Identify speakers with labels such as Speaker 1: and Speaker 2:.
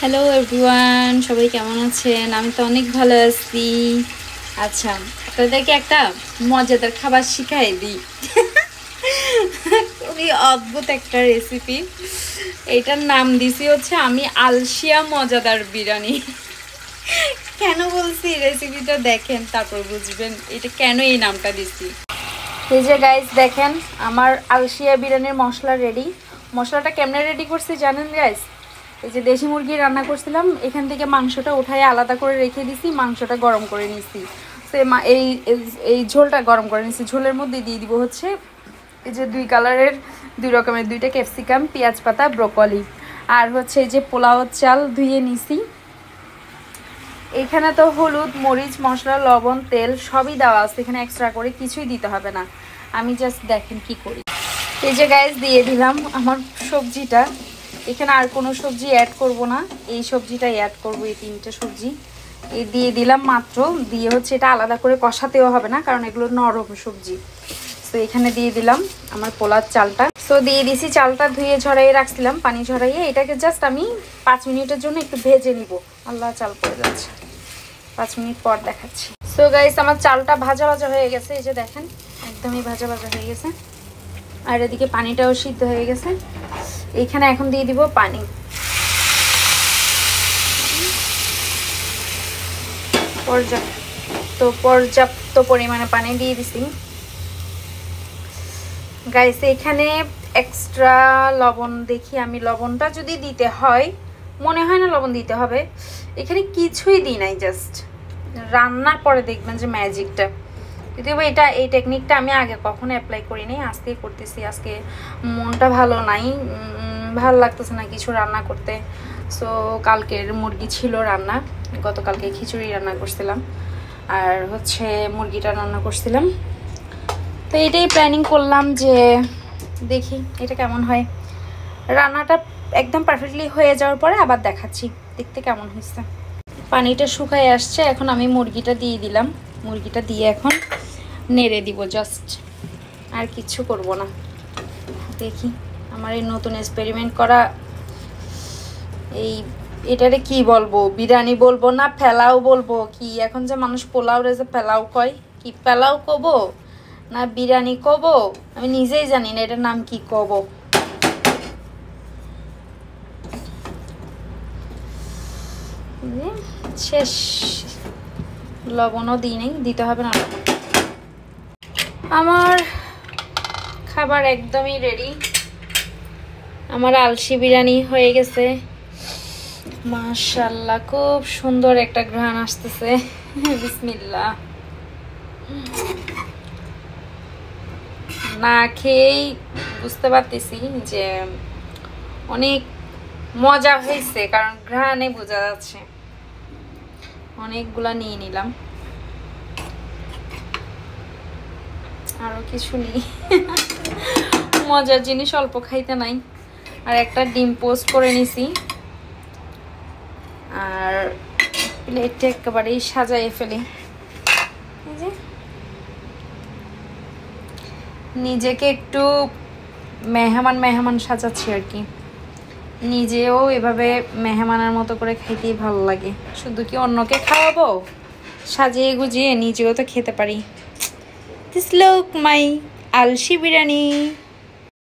Speaker 1: Hello everyone, সবাই কেমন আছেন? আমি তো অনেক ভালো আছি। আচ্ছা, আপনাদেরকে একটা মজাদার খাবার শিখাই দিই। খুবই অদ্ভুত একটা রেসিপি। এটার নাম দিছি হচ্ছে আমি আলসিয়া মজাদার বিরিয়ানি। কেন বলছি রেসিপিটা দেখেন, তারপর বুঝবেন এটা কেন এই নামটা দিছি। এই যে গাইস দেখেন, আমার আলসিয়া বিরিয়ানির মশলা রেডি। মশলাটা কেমনে রেডি করছি জানেন গাইস? এই যে দেশি মুরগি রান্না করছিলাম, এখান থেকে মাংসটা উঠায় আলাদা করে রেখে দিছি, মাংসটা গরম করে নিছি। সে এই এই ঝোলটা গরম করে নিছি। ঝোলের মধ্যে দিয়ে দিব হচ্ছে এই যে দুই রকমের দুইটা ক্যাপসিকাম, পেঁয়াজ পাতা, ব্রোকলি, আর হচ্ছে এই যে পোলাও চাল ধুয়ে নিছি। এখানে তো হলুদ, মরিচ, মশলা, লবণ, তেল সবই দেওয়া আছে, এখানে এক্সট্রা করে কিছুই দিতে হবে না। আমি জাস্ট দেখেন কি করি। এই যে গাইস দিয়ে দিলাম আমার সবজিটা। এখানে আর কোনো সবজি অ্যাড করব না, এই সবজিটাই অ্যাড করব, এই তিনটে সবজি এই দিয়ে দিলাম মাত্র। দিয়ে হচ্ছে এটা আলাদা করে কষাতেও হবে না, কারণ এগুলো নরম সবজি। সো এখানে দিয়ে দিলাম আমার পোলার চালটা। সো দিয়ে দিছি চালটা, ধুয়ে ঝরাইয়ে রাখছিলাম, পানি ঝরাইয়ে। এটাকে জাস্ট আমি 5 মিনিটের জন্য একটু ভেজে নিব। আল্লাহ, চাল পড়ে যাচ্ছে। 5 মিনিট পর দেখাচ্ছি। সো গাইস আমার চালটা ভাজা ভাজা হয়ে গেছে, এই যে দেখেন একদমই ভাজা ভাজা হয়ে গেছে। আর এদিকে পানিটাও সিদ্ধ হয়ে গেছে। এইখানে এখন দিয়ে দিব পানি। পর্যাপ্ত পরিমাণে পানি দিয়ে দিছি গাইস। এখানে এক্সট্রা লবণ দেখি আমি, লবণটা যদি দিতে হয়, মনে হয় না লবণ দিতে হবে। এখানে কিছুই দিই নাই, জাস্ট রান্নার পরে দেখবেন যে ম্যাজিকটা। যদিও এই টেকনিকটা আমি আগে কখনো অ্যাপ্লাই করিনি, আজকেই করতেছি। আজকে মনটা ভালো নাই, ভালো লাগতেছে না কিছু রান্না করতে। সো কালকের মুরগি ছিল রান্না, গতকালকে খিচুড়ি রান্না করছিলাম, আর হচ্ছে মুরগিটা রান্না করছিলাম। তো এটাই প্ল্যানিং করলাম যে দেখি এটা কেমন হয়। রান্নাটা একদম পারফেক্টলি হয়ে যাওয়ার পরে আবার দেখাচ্ছি দেখতে কেমন হয়েছে। পানিটা শুকায় আসছে, এখন আমি মুরগিটা দিয়ে দিলাম। মুরগিটা দিয়ে এখন নেড়ে দিব জাস্ট, আর কিছু করব না। দেখি আমার এই নতুন এক্সপেরিমেন্ট করা এটারে কি বলবো, বিরিয়ানি বলবো না ফেলাও বলবো, কি এখন যে মানুষ পোলাও রে যে ফেলাও কয়, কি ফেলাও কব না বিরিয়ানি কব, আমি নিজেই জানি না এটার নাম কি কব। শেষ, লবণও দিই নেই, দিতে হবে না লবণ। আমার খাবার একদমই রেডি। আমার আলসি বিরিয়ানি হয়ে গেছে। মাশাআল্লাহ, খুব সুন্দর একটা ঘ্রাণ আসতেছে। বিসমিল্লাহ। না খেয়েই বুঝতে পারতেছি যে অনেক মজা হয়েছে, কারণ ঘ্রাণে বোঝা যাচ্ছে। অনেকগুলা নিয়ে নিলাম, আরো কিছু নেই। মজার জিনিস অল্প খাইতে নাই। আর একটা ডিম পোস্ট করে নিছি, আর প্লেটটা একেবারেই সাজাইয়ে ফেলি। এই যে নিজেকে একটু মেহমান সাজাচ্ছি আর কি। নিজেও এভাবে মেহমানের মতো করে খাইতেই ভালো লাগে। শুধু কি অন্যকে খাওয়াবো, সাজিয়ে গুজিয়ে নিজেও তো খেতে পারি। দিস লুক মাই আলসি বিরিয়ানি।